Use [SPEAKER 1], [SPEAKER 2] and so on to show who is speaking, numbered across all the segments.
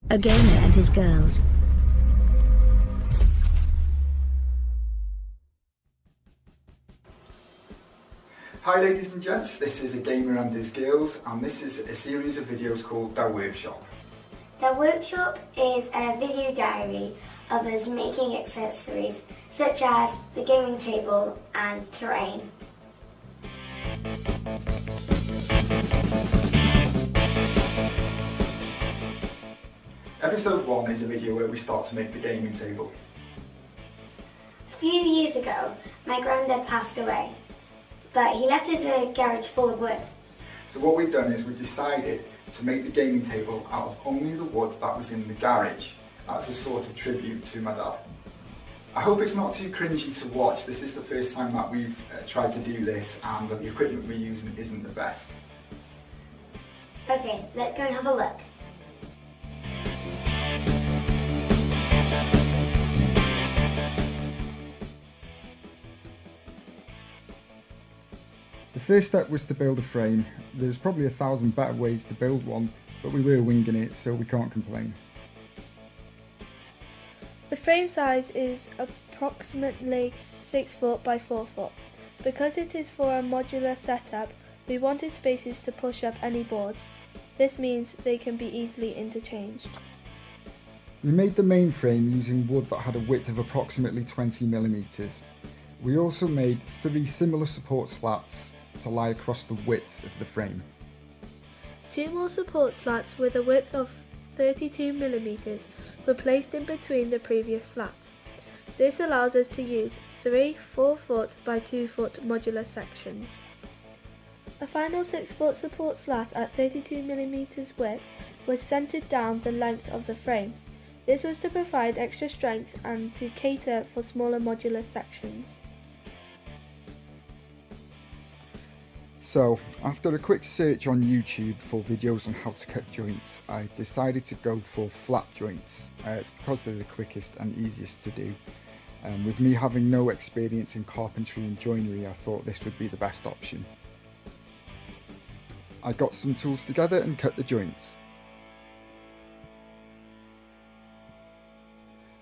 [SPEAKER 1] A gamer and his girls.
[SPEAKER 2] Hi ladies and gents, this is A Gamer and His Girls, and this is a series of videos called The Workshop.
[SPEAKER 3] The Workshop is a video diary of us making accessories such as the gaming table and terrain.
[SPEAKER 2] Episode 1 is a video where we start to make the gaming table.
[SPEAKER 3] A few years ago, my granddad passed away, but he left us a garage full of wood.
[SPEAKER 2] So what we've done is we've decided to make the gaming table out of only the wood that was in the garage. That's a sort of tribute to my dad. I hope it's not too cringy to watch. This is the first time that we've tried to do this, and the equipment we're using isn't the best.
[SPEAKER 3] Okay, let's go and have a look.
[SPEAKER 2] The first step was to build a frame. There's probably 1,000 better ways to build one, but we were winging it, so we can't complain.
[SPEAKER 4] The frame size is approximately 6 foot by 4 foot. Because it is for a modular setup, we wanted spaces to push up any boards. This means they can be easily interchanged.
[SPEAKER 2] We made the main frame using wood that had a width of approximately 20mm. We also made 3 similar support slats to lie across the width of the frame.
[SPEAKER 4] 2 more support slats with a width of 32mm were placed in between the previous slats. This allows us to use 3 4 foot by 2 foot modular sections. A final 6 foot support slat at 32mm width was centered down the length of the frame. This was to provide extra strength and to cater for smaller modular sections.
[SPEAKER 2] So, after a quick search on YouTube for videos on how to cut joints, I decided to go for flat joints. It's because they're the quickest and easiest to do. With me having no experience in carpentry and joinery, I thought this would be the best option. I got some tools together and cut the joints.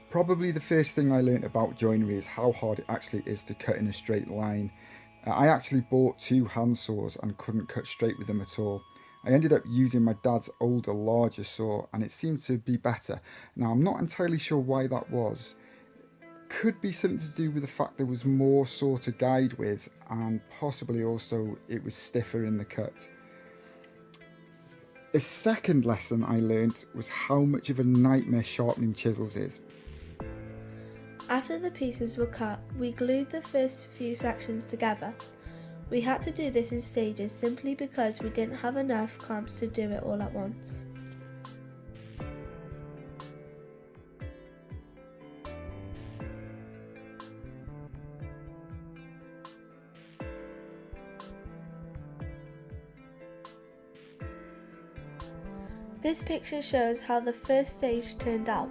[SPEAKER 2] Probably the first thing I learnt about joinery is how hard it actually is to cut in a straight line. I actually bought 2 hand saws and couldn't cut straight with them at all. I ended up using my dad's older, larger saw, and it seemed to be better. Now, I'm not entirely sure why that was. Could be something to do with the fact there was more saw to guide with, and possibly also it was stiffer in the cut. The second lesson I learnt was how much of a nightmare sharpening chisels is.
[SPEAKER 4] After the pieces were cut, we glued the first few sections together. We had to do this in stages simply because we didn't have enough clamps to do it all at once. This picture shows how the first stage turned out.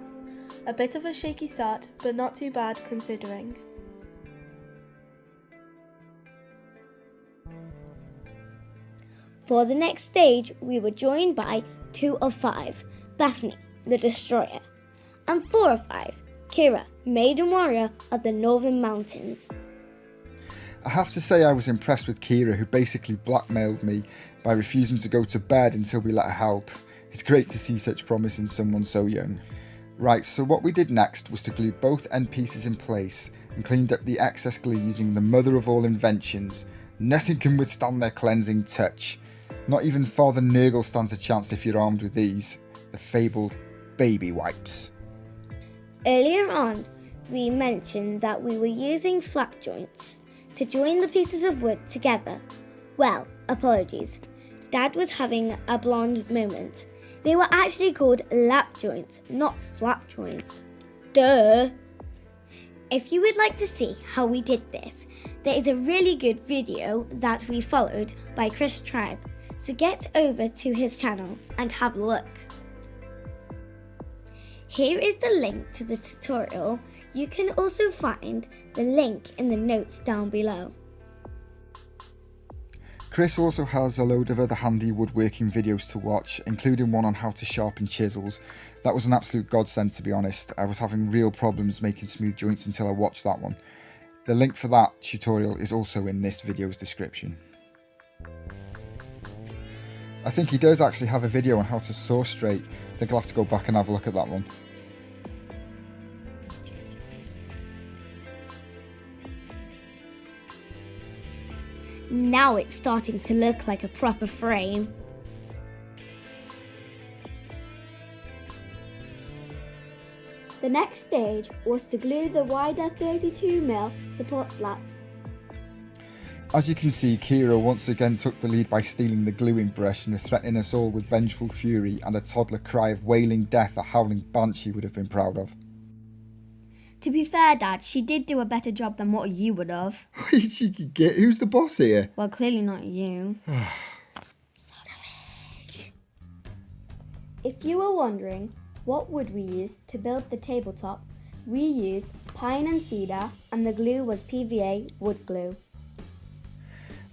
[SPEAKER 4] A bit of a shaky start, but not too bad considering.
[SPEAKER 3] For the next stage, we were joined by 2 of 5, Bethany, the Destroyer, and 4 of 5, Kira, Maiden Warrior of the Northern Mountains.
[SPEAKER 2] I have to say I was impressed with Kira, who basically blackmailed me by refusing to go to bed until we let her help. It's great to see such promise in someone so young. Right, so what we did next was to glue both end pieces in place and cleaned up the excess glue using the mother of all inventions. Nothing can withstand their cleansing touch. Not even Father Nurgle stands a chance if you're armed with these, the fabled baby wipes.
[SPEAKER 3] Earlier on, we mentioned that we were using flap joints to join the pieces of wood together. Well, apologies. Dad was having a blonde moment. They were actually called lap joints, not flap joints. Duh! If you would like to see how we did this, there is a really good video that we followed by Chris Tribe, so get over to his channel and have a look. Here is the link to the tutorial. You can also find the link in the notes down below.
[SPEAKER 2] Chris also has a load of other handy woodworking videos to watch, including one on how to sharpen chisels. That was an absolute godsend, to be honest. I was having real problems making smooth joints until I watched that one. The link for that tutorial is also in this video's description. I think he does actually have a video on how to saw straight. I think I'll have to go back and have a look at that one.
[SPEAKER 3] Now it's starting to look like a proper frame. The next stage was to glue the wider 32mm support slats.
[SPEAKER 2] As you can see, Kira once again took the lead by stealing the gluing brush and threatening us all with vengeful fury and a toddler cry of wailing death a howling banshee would have been proud of.
[SPEAKER 3] To be fair, Dad, she did do a better job than what you would have.
[SPEAKER 2] She could get. Who's the boss here?
[SPEAKER 3] Well, clearly not you. If you were wondering what wood we used to build the tabletop, we used pine and cedar, and the glue was PVA wood glue.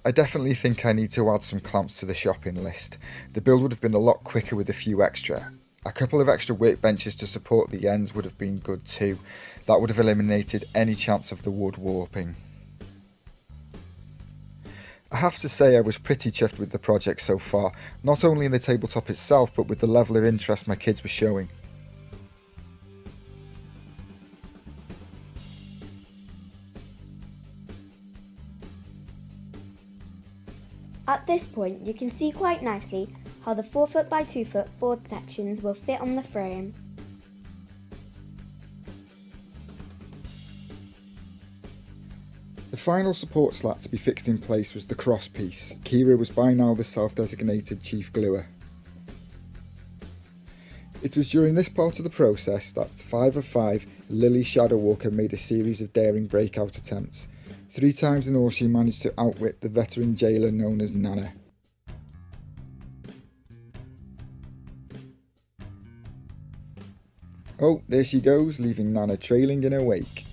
[SPEAKER 2] I definitely think I need to add some clamps to the shopping list. The build would have been a lot quicker with a few extra. A couple of extra workbenches to support the ends would have been good too. That would have eliminated any chance of the wood warping. I have to say I was pretty chuffed with the project so far, not only in the tabletop itself but with the level of interest my kids were showing.
[SPEAKER 3] At this point, you can see quite nicely how the 4 by 2 board sections will fit on the frame.
[SPEAKER 2] The final support slat to be fixed in place was the cross piece. Kira was by now the self-designated chief gluer. It was during this part of the process that 5 of 5 Lily Shadowwalker made a series of daring breakout attempts. 3 times in all she managed to outwit the veteran jailer known as Nana. Oh, there she goes, leaving Nana trailing in her wake.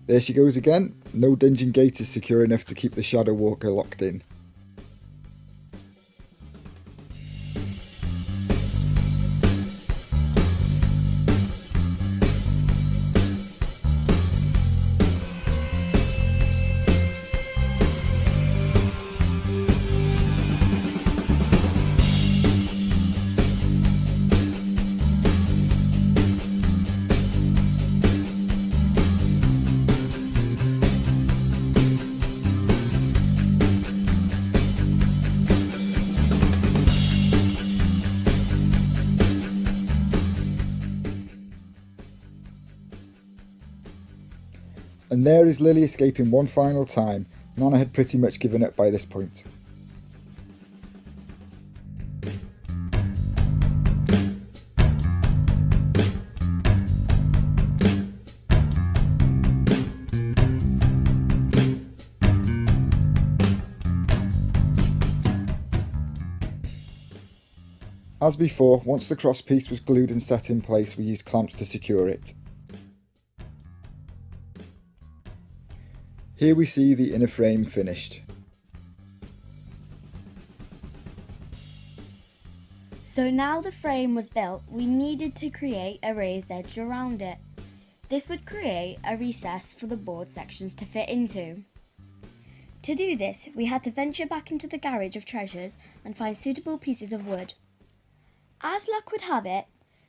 [SPEAKER 2] There she goes again. No dungeon gate is secure enough to keep the Shadow Walker locked in. And there is Lily escaping one final time. Nana had pretty much given up by this point. As before, once the cross piece was glued and set in place, we used clamps to secure it. Here we see the inner frame finished.
[SPEAKER 3] So now the frame was built, we needed to create a raised edge around it. This would create a recess for the board sections to fit into. To do this, we had to venture back into the garage of treasures and find suitable pieces of wood. As luck would have it,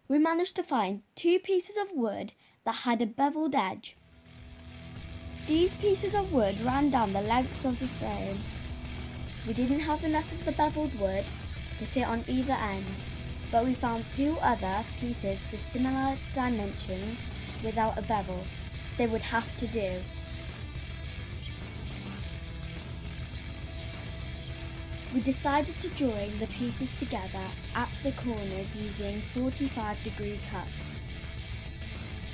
[SPEAKER 3] we managed to find 2 pieces of wood that had a beveled edge. These pieces of wood ran down the length of the frame. We didn't have enough of the beveled wood to fit on either end, but we found 2 other pieces with similar dimensions without a bevel. They would have to do. We decided to join the pieces together at the corners using 45-degree cuts.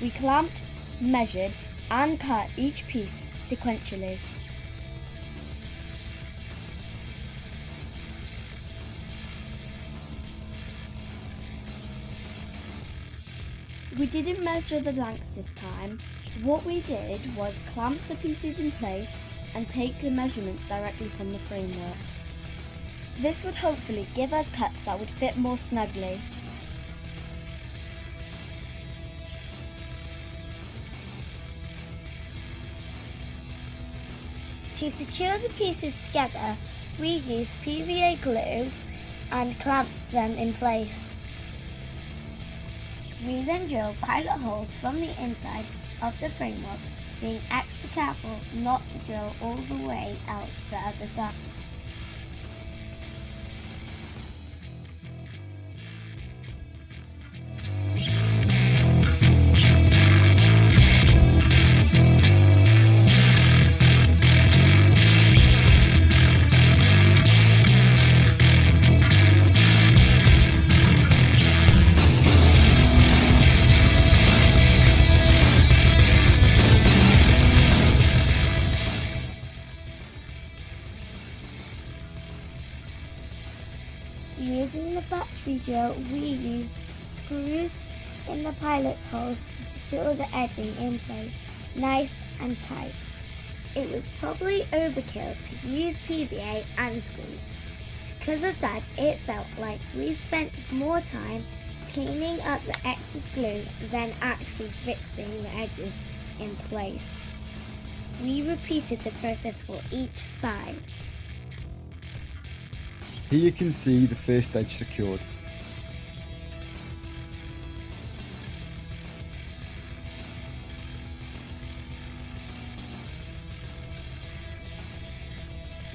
[SPEAKER 3] We clamped measured and cut each piece sequentially. We didn't measure the length this time. What we did was clamp the pieces in place and take the measurements directly from the framework. This would hopefully give us cuts that would fit more snugly. To secure the pieces together, we used PVA glue and clamped them in place. We then drilled pilot holes from the inside of the framework, being extra careful not to drill all the way out the other side. Using the battery drill, we used screws in the pilot holes to secure the edging in place, nice and tight. It was probably overkill to use PVA and screws. Because of that, it felt like we spent more time cleaning up the excess glue than actually fixing the edges in place. We repeated the process for each side.
[SPEAKER 2] Here you can see the first edge secured.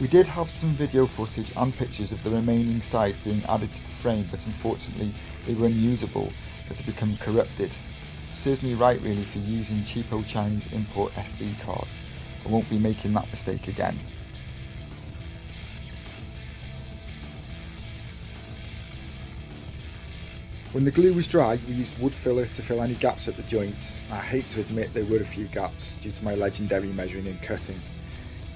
[SPEAKER 2] We did have some video footage and pictures of the remaining sides being added to the frame, but unfortunately they were unusable as they become corrupted. Serves me right really for using cheapo Chinese import SD cards. I won't be making that mistake again. When the glue was dry, we used wood filler to fill any gaps at the joints. I hate to admit there were a few gaps due to my legendary measuring and cutting.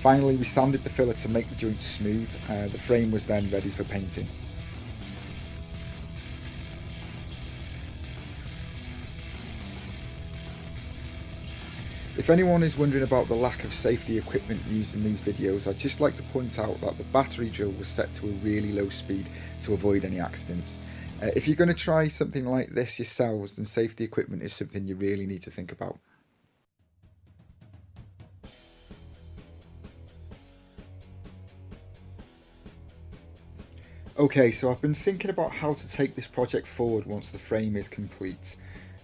[SPEAKER 2] Finally, we sanded the filler to make the joints smooth. The frame was then ready for painting. If anyone is wondering about the lack of safety equipment used in these videos, I'd just like to point out that the battery drill was set to a really low speed to avoid any accidents. If you're going to try something like this yourselves, then safety equipment is something you really need to think about. Okay, so I've been thinking about how to take this project forward once the frame is complete.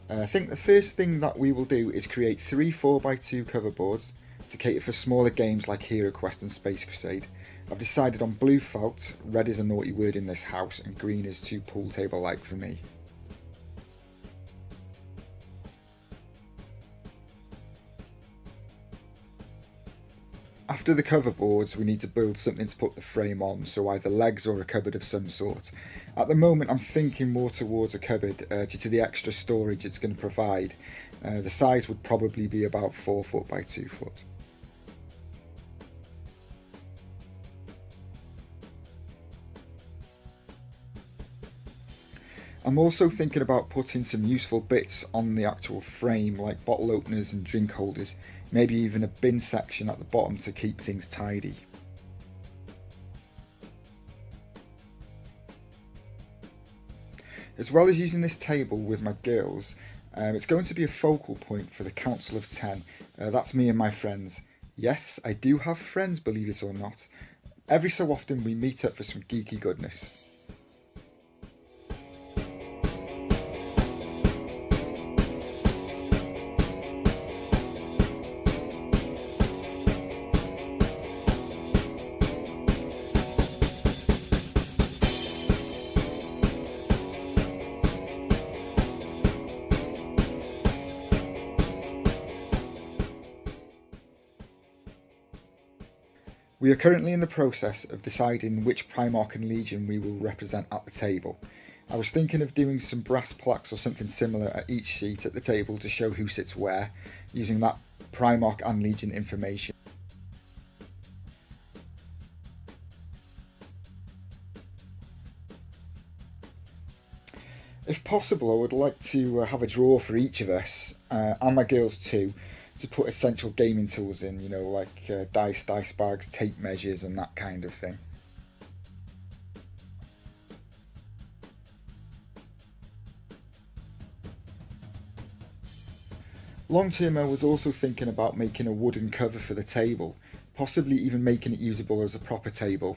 [SPEAKER 2] I think the first thing that we will do is create 3 4x2 cover boards to cater for smaller games like Hero Quest and Space Crusade. I've decided on blue felt, red is a naughty word in this house, and green is too pool table like for me. After the cover boards, we need to build something to put the frame on, so either legs or a cupboard of some sort. At the moment I'm thinking more towards a cupboard due to the extra storage it's going to provide. The size would probably be about 4 foot by 2 foot. I'm also thinking about putting some useful bits on the actual frame, like bottle openers and drink holders, maybe even a bin section at the bottom to keep things tidy. As well as using this table with my girls, it's going to be a focal point for the Council of 10. That's me and my friends. Yes, I do have friends, believe it or not. Every so often we meet up for some geeky goodness. We are currently in the process of deciding which Primarch and Legion we will represent at the table. I was thinking of doing some brass plaques or something similar at each seat at the table to show who sits where, using that Primark and Legion information. If possible, I would like to have a drawer for each of us, and my girls too, to put essential gaming tools in, you know, like dice bags, tape measures and that kind of thing. Long term, I was also thinking about making a wooden cover for the table, possibly even making it usable as a proper table.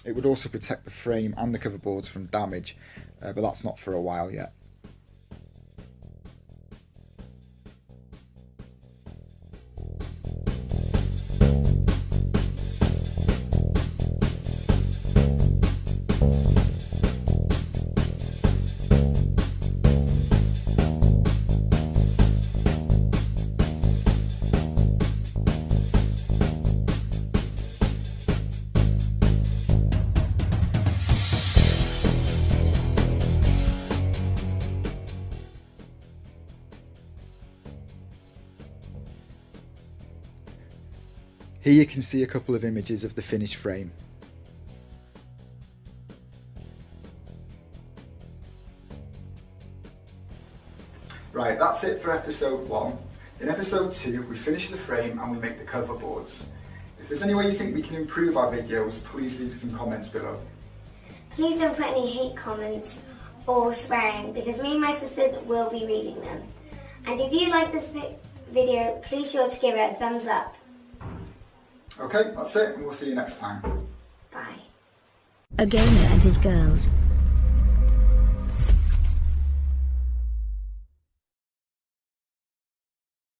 [SPEAKER 2] It would also protect the frame and the cover boards from damage, but that's not for a while yet. Here you can see a couple of images of the finished frame. Right, that's it for episode 1. In episode 2, we finish the frame and we make the cover boards. If there's any way you think we can improve our videos, please leave some comments below.
[SPEAKER 3] Please don't put any hate comments or swearing, because me and my sisters will be reading them. And if you like this video, please sure to give it a thumbs up.
[SPEAKER 2] Okay, that's it, and we'll see you next time.
[SPEAKER 3] Bye.
[SPEAKER 1] A gamer and his girls.